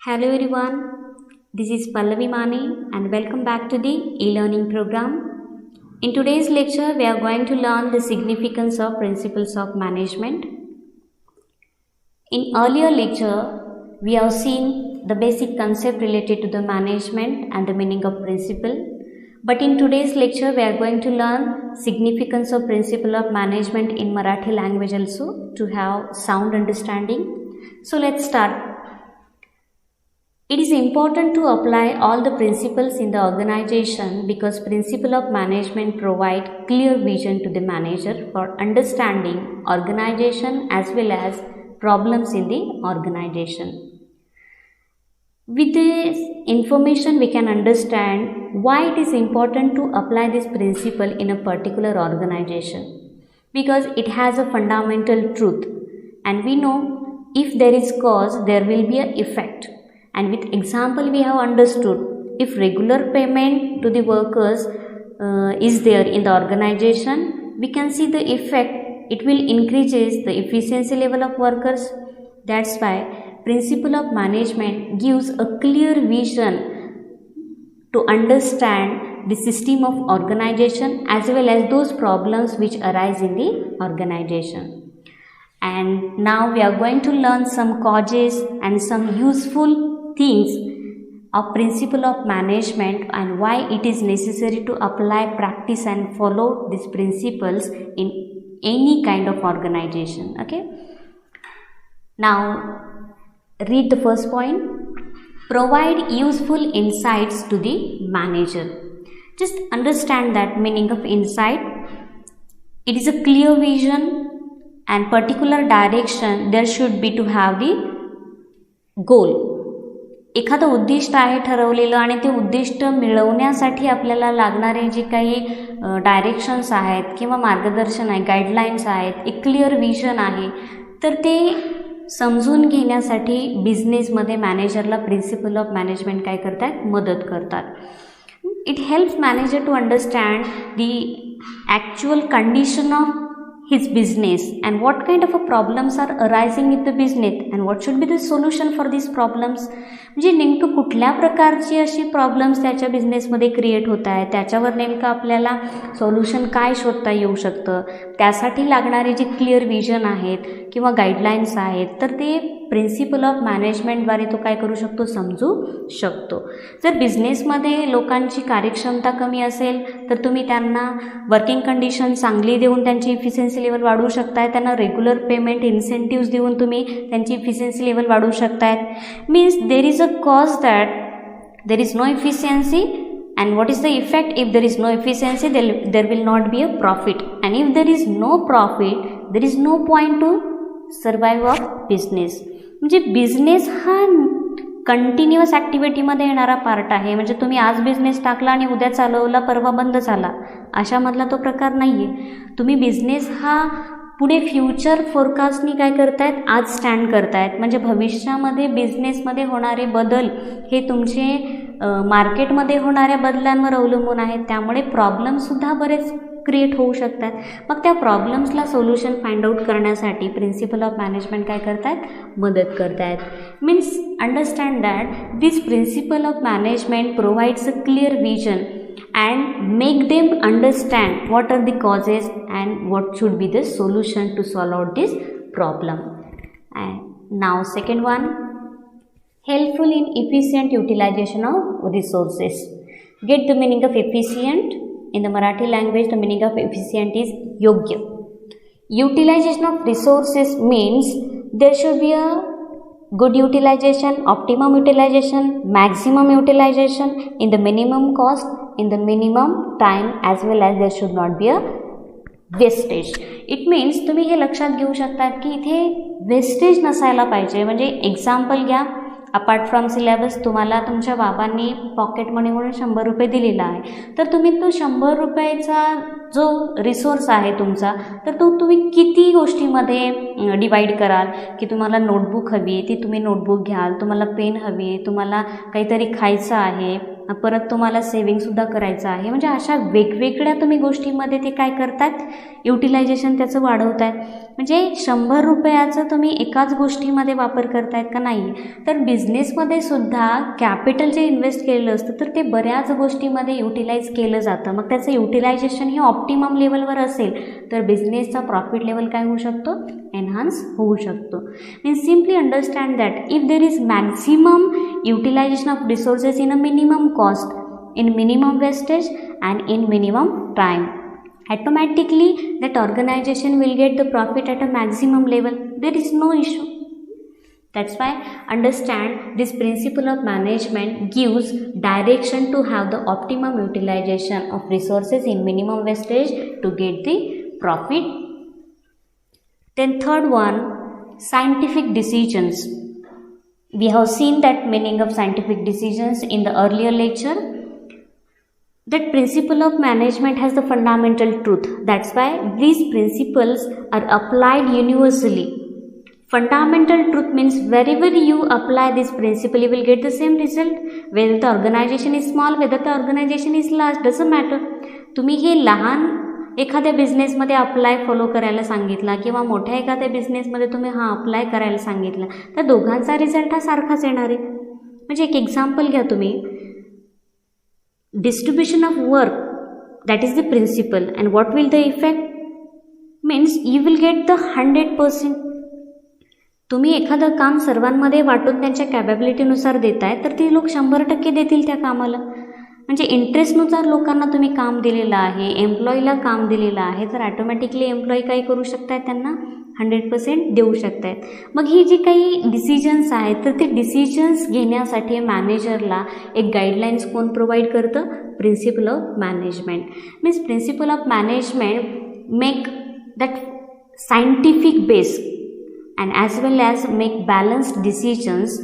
Hello everyone, this is Pallavi Mani and welcome back to the e-learning program. In today's lecture, we are going to learn the significance of principles of management. In earlier lecture, we have seen the basic concept related to the management and the meaning of principle. But in today's lecture, we are going to learn significance of principle of management in Marathi language also to have sound understanding. So let's start. It is important to apply all the principles in the organization because principle of management provide clear vision to the manager for understanding organization as well as problems in the organization. With this information, we can understand why it is important to apply this principle in a particular organization because it has a fundamental truth, and we know if there is cause, there will be an effect. And with example, we have understood if regular payment to the workers is there in the organization, we can see the effect. It will increases the efficiency level of workers. That's why principle of management gives a clear vision to understand the system of organization as well as those problems which arise in the organization. And now we are going to learn some causes and some useful things of principle of management and why it is necessary to apply, practice and follow these principles in any kind of organization. Okay, now read the first point. Provide useful insights to the manager. Just understand that meaning of insight. It is a clear vision and particular direction there should be to have the goal. एखादं उद्दिष्ट आहे ठरवलेलं आणि ते उद्दिष्ट मिळवण्यासाठी आपल्याला लागणारे जे काही डायरेक्शन्स आहेत किंवा मार्गदर्शन आहे, गाईडलाईन्स आहेत, एक क्लिअर विजन आहे, तर ते समजून घेण्यासाठी बिझनेसमध्ये मॅनेजरला प्रिन्सिपल ऑफ मॅनेजमेंट काय करतात, मदत करतात. It helps manager to understand the actual condition of his business and what kind of a problems are arising in the business and what should be the solution for these problems. म्हणजे नेमकं कुठल्या प्रकारची अशी problems त्याच्या बिझनेसमध्ये create होत आहे, त्याच्यावर नेमकं आपल्याला सोल्युशन काय शोधता येऊ शकतं, त्यासाठी लागणारे जे क्लिअर विजन आहेत किंवा गाईडलाईन्स आहेत, तर ते प्रिन्सिपल ऑफ मॅनेजमेंटद्वारे तो काय करू शकतो, समजू शकतो. जर बिझनेसमध्ये लोकांची कार्यक्षमता कमी असेल तर तुम्ही त्यांना वर्किंग कंडिशन चांगली देऊन त्यांची इफिशियन्सी लेवल वाढवू शकताय, त्यांना रेग्युलर पेमेंट इन्सेंटिव्स देऊन तुम्ही त्यांची इफिशियन्सी लेवल वाढवू शकतायत. Means there is a cause that there is no efficiency and what is the effect? If there is no efficiency, there will not be a profit, and if there is no profit, there is no point to survive of business. म्हणजे business हा continuous ॲक्टिव्हिटीमध्ये येणारा part आहे. म्हणजे तुम्ही आज business टाकला आणि उद्या चालवला, परवा बंद झाला, अशामधला तो प्रकार नाही आहे. तुम्ही बिझनेस हा पुढे फ्युचर फोरकास्टनी काय करतायत, आज स्टँड करतायत. म्हणजे भविष्यामध्ये बिझनेसमध्ये होणारे बदल हे तुमचे मार्केटमध्ये होणाऱ्या बदलांवर अवलंबून आहेत. त्यामुळे प्रॉब्लेमसुद्धा बरेच क्रिएट होऊ शकतात. मग त्या प्रॉब्लेम्सला सोल्युशन फाइंड आउट करण्यासाठी प्रिन्सिपल ऑफ मॅनेजमेंट काय करतायत, मदत करतायत. Means understand that this principle of management provides a clear vision and make them understand what are the causes and what should be the solution to solve out this problem. And now second one, helpful in efficient utilization of resources. Get the meaning of efficient. In the Marathi language, the meaning of efficient is yogya. Utilization of resources means there should be a good utilization, optimum utilization, maximum utilization in the minimum cost, in the minimum time, as well as there should not be a wastage. It means तुम्ही हे लक्षात घेऊ शकतात की इथे wastage नसायला पाहिजे. म्हणजे एक्झाम्पल घ्या, अपार्ट फ्रॉम सिलेबस तुम्हाला तुमच्या बाबांनी पॉकेट मनी म्हणून 100 रुपये दिलेला आहे, तर तुम्ही तो 100 रुपयाचा जो रिसोर्स आहे तुमचा, तर तो तुम्ही किती गोष्टीमध्ये डिवाईड कराल. की तुम्हाला नोटबुक हवी, ती तुम्ही नोटबुक घ्याल, तुम्हाला पेन हवी, तुम्हाला काहीतरी खायचं आहे, परत तुम्हाला सेविंगसुद्धा करायचं आहे. म्हणजे अशा वेगवेगळ्या तुम्ही गोष्टींमध्ये ते काय करतात, युटिलायझेशन त्याचं वाढवत आहेत. म्हणजे 100 रुपयाचं तुम्ही एकाच गोष्टीमध्ये वापर करतायत का नाही. तर बिझनेसमध्ये सुद्धा कॅपिटल जे इन्व्हेस्ट केलेलं असतं तर ते बऱ्याच गोष्टीमध्ये युटिलाइज केलं जातं. मग त्याचं युटिलायझेशन हे ऑप्टिमम लेवलवर असेल तर बिझनेसचा प्रॉफिट लेवल काय होऊ शकतो, एनहान्स होऊ शकतो. Means simply understand that if there is maximum utilisation of resources in a minimum cost, in minimum wastage and in minimum time, automatically that organization will get the profit at a maximum level. There is no issue. That's why understand this principle of management gives direction to have the optimum utilization of resources in minimum wastage to get the profit. Then third one, scientific decisions. We have seen that meaning of scientific decisions in the earlier lecture. That principle of management has the fundamental truth. That's why these principles are applied universally. Fundamental truth means wherever you apply this principle, you will get the same result. Whether the organization is small, whether the organization is large, doesn't matter. तुम्ही हे लहान एखाद्या बिझनेसमध्ये apply follow करायला सांगितला किंवा मोठ्या एखाद्या बिझनेसमध्ये तुम्ही हा अप्लाय करायला सांगितला तर दोघांचा रिझल्ट हा सारखाच येणार आहे. म्हणजे एक एक्झाम्पल घ्या तुम्ही. Distribution of work, that is the principle, and what will the effect? Means you will get the 100%. तुम्ही एखादं काम सर्वांमध्ये वाटून त्यांच्या कॅपॅबिलिटीनुसार देताय तर ते लोक 100% देतील त्या कामाला. म्हणजे इंटरेस्टनुसार लोकांना तुम्ही काम दिलेलं आहे, एम्प्लॉईला काम दिलेलं आहे तर ॲटोमॅटिकली एम्प्लॉई काय करू शकतायत, त्यांना 100% देऊ शकतायत. मग ही जी काही डिसिजन्स आहेत तर ते डिसिजन्स घेण्यासाठी मॅनेजरला एक गाईडलाईन्स कोण प्रोव्हाइड करतं, principle of management. Means principle of management make that scientific base and as well as make balanced decisions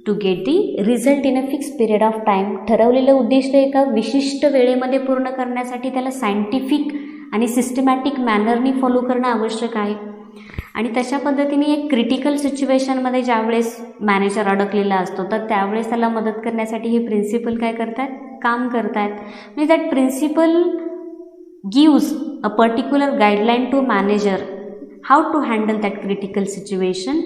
to get the result in a fix period of time. ठरवलेलं उद्दिष्ट एका विशिष्ट वेळेमध्ये पूर्ण करण्यासाठी त्याला सायंटिफिक आणि सिस्टमॅटिक मॅनरनी फॉलो करणं आवश्यक आहे. आणि तशा पद्धतीने एक क्रिटिकल सिच्युएशनमध्ये ज्यावेळेस मॅनेजर अडकलेला असतो तर त्यावेळेस त्याला मदत करण्यासाठी हे प्रिन्सिपल काय करतात, काम करतात. म्हणजे that principle gives a particular guideline to manager how to handle that critical situation,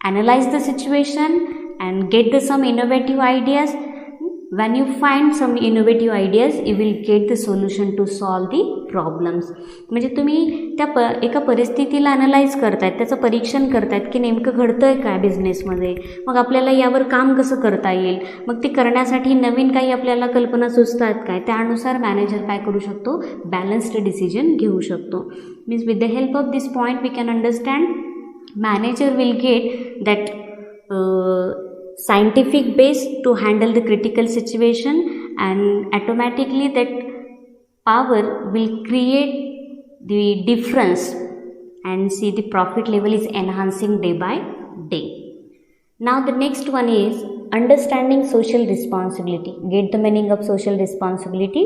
analyse the situation and get the some innovative ideas. When you find some innovative ideas, you will get the solution to solve the problems. म्हणजे तुम्ही त्या एका परिस्थितीला analyse करतायत, त्याचं परीक्षण करतायत की नेमकं घडतं आहे काय बिझनेसमध्ये, मग आपल्याला यावर काम कसं करता येईल, मग ते करण्यासाठी नवीन काही आपल्याला कल्पना सुचतात काय, त्यानुसार मॅनेजर काय करू शकतो, बॅलन्स्ड डिसिजन घेऊ शकतो. Means with the help of this point we can understand manager will get that scientific base to handle the critical situation and automatically that power will create the difference and see the profit level is enhancing day by day. Now the next one is understanding social responsibility. Get the meaning of social responsibility.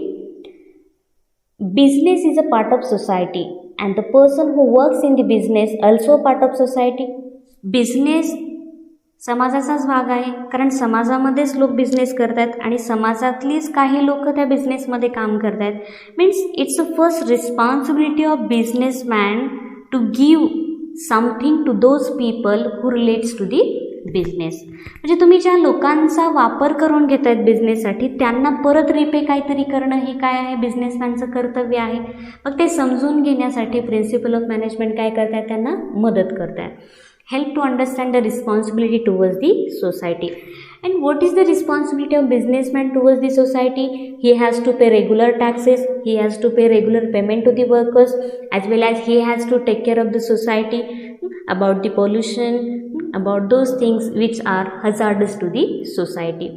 Business is a part of society and the person who works in the business also a part of society. Business समाजाचाच भाग आहे, कारण समाजामध्येच लोक business करतात आणि समाजातलीच काही लोक त्या बिझनेसमध्ये काम करत आहेत. Means it's a first responsibility of businessman to give something to those people who relates to the business. म्हणजे तुम्ही ज्या लोकांचा वापर करून घेत आहेत बिझनेससाठी त्यांना परत रिपे काहीतरी करणं हे काय आहे, बिझनेसमॅनचं कर्तव्य आहे. मग ते समजून घेण्यासाठी प्रिन्सिपल ऑफ मॅनेजमेंट काय करत आहेत, त्यांना मदत करत आहेत. Help to understand the responsibility towards the society. And what is the responsibility of businessman towards the society? He has to pay regular taxes, he has to pay regular payment to the workers, as well as he has to take care of the society about the pollution, about those things which are hazardous to the society.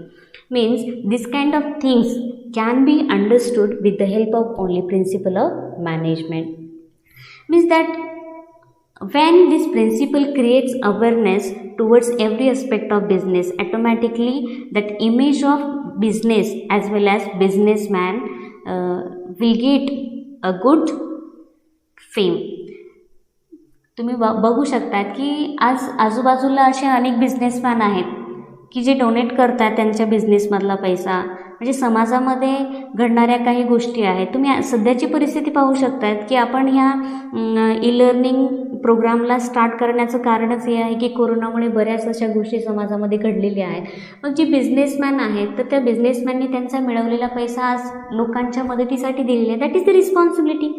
Means this kind of things can be understood with the help of only principle of management. Means that when this principle creates awareness towards every aspect of business, automatically that image of business as well as businessman will get a good fame. तुम्ही बघू शकतात की आज आजूबाजूला असे अनेक businessman आहेत की जे डोनेट करतात त्यांच्या बिझनेसमधला पैसा, म्हणजे समाजामध्ये घडणाऱ्या काही गोष्टी आहेत. तुम्ही सध्याची परिस्थिती पाहू शकतात की आपण ह्या ई लर्निंग प्रोग्रामला स्टार्ट करण्याचं कारणच हे आहे की कोरोनामुळे बऱ्याच अशा गोष्टी समाजामध्ये घडलेल्या आहेत. मग जी बिझनेसमॅन आहेत तर त्या बिझनेसमॅननी त्यांचा मिळवलेला पैसा आज लोकांच्या मदतीसाठी दिलेला आहे. That is the responsibility.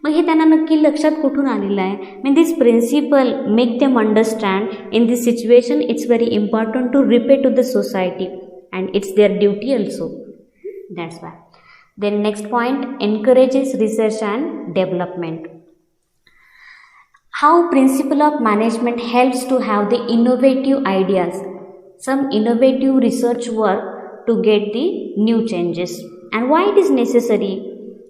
मग हे त्यांना नक्की लक्षात कुठून आलेलं आहे? Mean this principle make them understand in this situation it's very important to repay to the society and it's their duty also. That's why. Then next point, encourages research and development. How principle of management helps to have the innovative ideas, some innovative research work to get the new changes. And why it is necessary?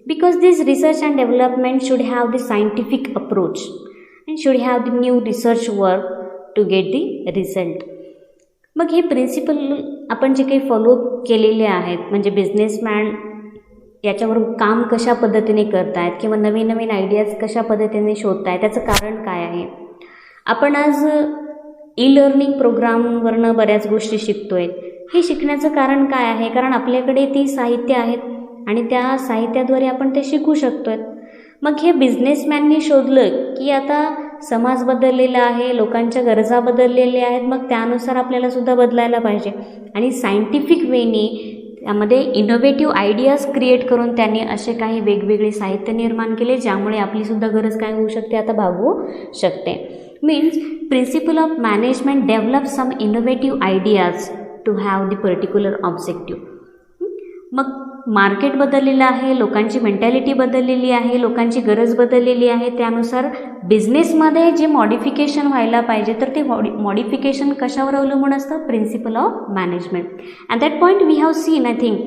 Because this research and development should have the scientific approach and should have the new research work to get the result. मग हे principal आपण जे काही follow केलेले आहेत, म्हणजे businessman याच्यावर काम कशा पद्धतीने करत आहेत किंवा नवीन नवीन आयडियाज कशा पद्धतीने शोधत आहेत, त्याचं कारण काय आहे. आपण आज ई लर्निंग प्रोग्रामवरनं बऱ्याच गोष्टी शिकतो आहे. हे शिकण्याचं कारण काय आहे? कारण आपल्याकडे ती साहित्य आहेत आणि त्या साहित्याद्वारे आपण ते शिकू शकतो आहे. मग हे बिझनेसमॅननी शोधलं की आता समाज बदललेला आहे, लोकांच्या गरजा बदललेल्या आहेत, मग त्यानुसार आपल्याला सुद्धा बदलायला पाहिजे. आणि सायंटिफिक वेनी त्यामध्ये इनोव्हेटिव्ह आयडियाज क्रिएट करून त्यांनी असे काही वेगवेगळे साहित्य निर्माण केले ज्यामुळे आपलीसुद्धा गरज काय होऊ शकते, आता भागवू शकते. Means principle of management develop some innovative ideas to have the particular objective. मग मार्केट बदललेलं आहे, लोकांची मेंटॅलिटी बदललेली आहे, लोकांची गरज बदललेली आहे, त्यानुसार बिझनेसमध्ये जे मॉडिफिकेशन व्हायला पाहिजे तर ते मॉडिफिकेशन कशावर अवलंबून असतं? Principle of management. At that point we have seen I think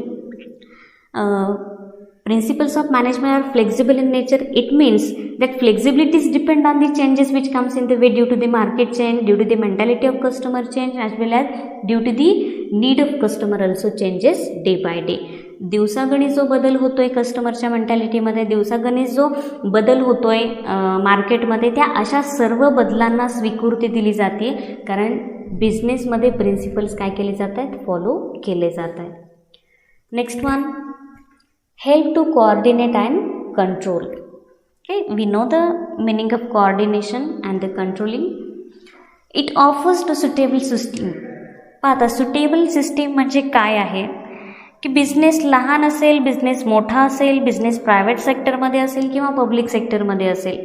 principles of management are flexible in nature. It means that flexibilities depend on the changes which comes in the way due to the market change, due to the mentality of customer change, as well as due to the need of customer also changes day by day. दिवसागणिक जो बदल होतोय कस्टमरच्या मेंटॅलिटीमध्ये, दिवसागणिक जो बदल होतोय मार्केटमध्ये, त्या अशा सर्व बदलांना स्वीकृती दिली जाते कारण बिझनेसमध्ये प्रिन्सिपल्स काय केले जात आहेत? फॉलो केले जात आहेत. Next one, help to coordinate and control. Okay, we know the meaning of coordination and the controlling. It offers to suitable system. आता सुटेबल सिस्टीम म्हणजे काय आहे की बिझनेस लहान असेल, बिझनेस मोठा असेल, बिझनेस प्रायव्हेट सेक्टरमध्ये असेल किंवा पब्लिक सेक्टरमध्ये असेल,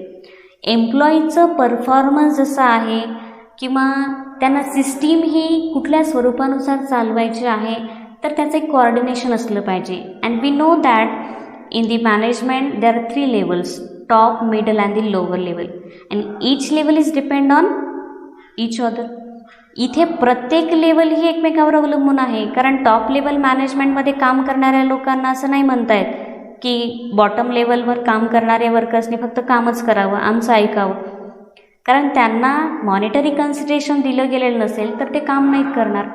एम्प्लॉईचं परफॉर्मन्स जसं आहे किंवा त्यांना सिस्टीम ही कुठल्या स्वरूपानुसार चालवायची आहे तर त्याचं एक कोऑर्डिनेशन असलं पाहिजे. And we know that in the management there are 3 levels, top, middle and the lower level, and each level is depend on each other. इथे प्रत्येक लेवल ही एकमेकावर अवलंबून आहे. कारण टॉप लेवल मॅनेजमेंटमध्ये काम करणाऱ्या लोकांना असं नाही म्हणतायत की बॉटम लेवलवर काम करणाऱ्या वर्कर्सने फक्त कामच करावं, आमचं ऐकावं. कारण त्यांना मॉनिटरी कन्सिडरेशन दिलं गेलेलं नसेल तर ते काम नाहीत करणार.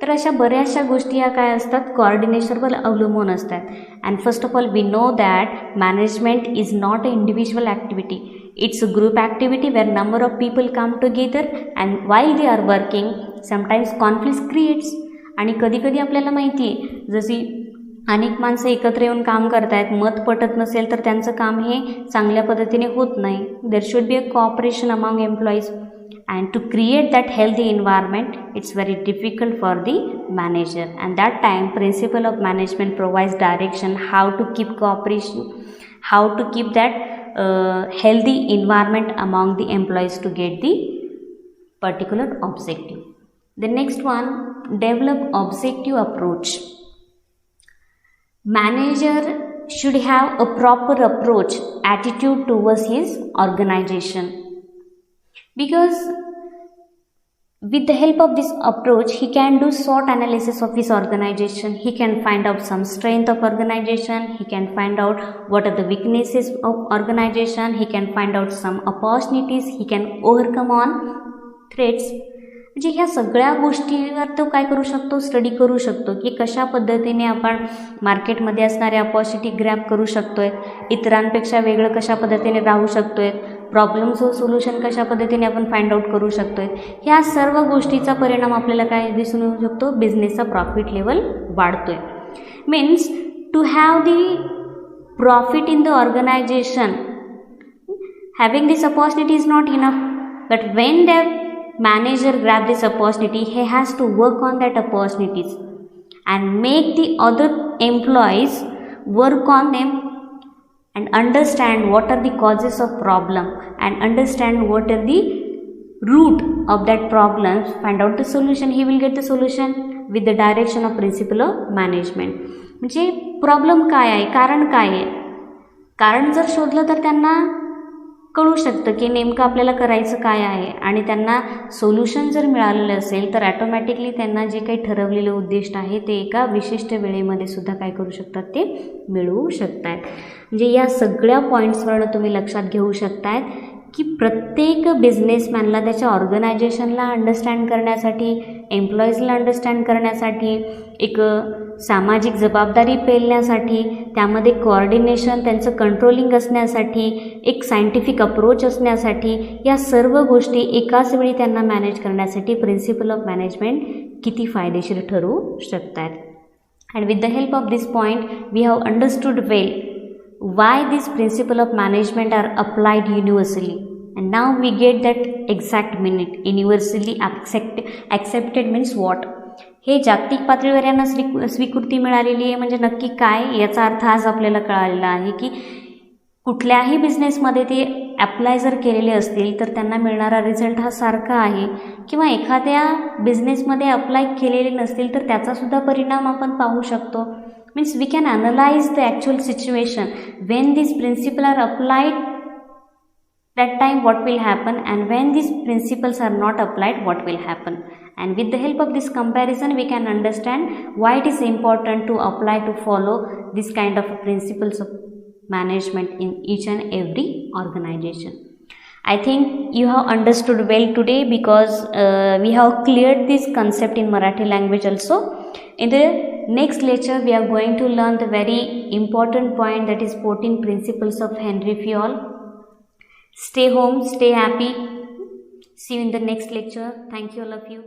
तर अशा बऱ्याचशा गोष्टी ह्या काय असतात? कोऑर्डिनेशनवर अवलंबून असतात. And first of all we know that management is not a individual activity, it's a group activity where number of people come together and while they are working sometimes conflict creates. आणि कधीकधी आपल्याला माहिती आहे जशी अनेक माणसं एकत्र येऊन काम करत आहेत, मत पटत नसेल तर त्यांचं काम हे चांगल्या पद्धतीने होत नाही. There should be a cooperation among employees. And to create that healthy environment, it's very difficult for the manager. And that time, principle of management provides direction how to keep cooperation, how to keep that healthy environment among the employees to get the particular objective. The next one, develop objective approach. Manager should have a proper approach, attitude towards his organization. Because with the help of this approach, he can do SWOT analysis of his organization. He can find out some strength of organization. He can find out what are the weaknesses of organization. He can find out some opportunities. He can overcome on threats. म्हणजे ह्या सगळ्या गोष्टीवर तो काय करू शकतो? Study करू शकतो की कशा पद्धतीने आपण मार्केटमध्ये असणाऱ्या अपॉर्च्युनिटी ग्रॅब करू शकतो आहे, इतरांपेक्षा वेगळं कशा पद्धतीने राहू शकतो आहे, प्रॉब्लेमचं सोल्युशन कशा पद्धतीने आपण फाइंड आउट करू शकतो आहे, ह्या सर्व गोष्टीचा परिणाम आपल्याला काय दिसून येऊ शकतो, बिझनेसचा प्रॉफिट लेवल वाढतो आहे. Means to have the profit in the organization, having this opportunity is not enough, but when the manager grab this opportunity, he has to work on that opportunities and make the other employees work on them and understand what are the causes of problem and understand what are the root of that problem, find out the solution. He will get the solution with the direction of principle of management. म्हणजे problem काय आहे, कारण काय आहे, कारण जर शोधलं तर त्यांना कळू शकतं की नेमकं आपल्याला करायचं काय आहे, आणि त्यांना सोल्युशन जर मिळालेलं असेल तर ॲटोमॅटिकली त्यांना जे काही ठरवलेलं उद्दिष्ट आहे ते एका विशिष्ट वेळेमध्ये सुद्धा काय करू शकतात, ते मिळवू शकतात. म्हणजे या सगळ्या पॉईंट्सवरनं तुम्ही लक्षात घेऊ शकतायत की प्रत्येक बिझनेसमॅनला त्याच्या ऑर्गनायझेशनला अंडरस्टँड करण्यासाठी, एम्प्लॉईजला अंडरस्टँड करण्यासाठी, एक सामाजिक जबाबदारी पेलण्यासाठी, त्यामध्ये कोऑर्डिनेशन, त्यांचं कंट्रोलिंग असण्यासाठी, एक सायंटिफिक अप्रोच असण्यासाठी, या सर्व गोष्टी एकाच वेळी त्यांना मॅनेज करण्यासाठी प्रिन्सिपल ऑफ मॅनेजमेंट किती फायदेशीर ठरू शकतात. And with the help of this point we have understood well why these principle of management are applied universally, and now we get that exact meaning. Universally accepted means what? हे जागतिक पातळीवर यांना स्वीकृती मिळालेली आहे म्हणजे नक्की काय, याचा अर्थ आज आपल्याला कळालेला आहे की कुठल्याही बिझनेसमध्ये ते ॲप्लाय जर केलेले असतील तर त्यांना मिळणारा रिझल्ट हा सारखा आहे, किंवा एखाद्या बिझनेसमध्ये अप्लाय केलेले नसतील तर त्याचासुद्धा परिणाम आपण पाहू शकतो. Means we can analyze the actual situation when these principles are applied, that time what will happen, and when these principles are not applied, what will happen. And with the help of this comparison we can understand why it is important to apply, to follow this kind of principles of management in each and every organization. I think you have understood well today because we have cleared this concept in Marathi language also. In the next lecture we are going to learn the very important point, that is 14 principles of Henry Fayol. Stay home, stay happy. See you in the next lecture. Thank you all of you.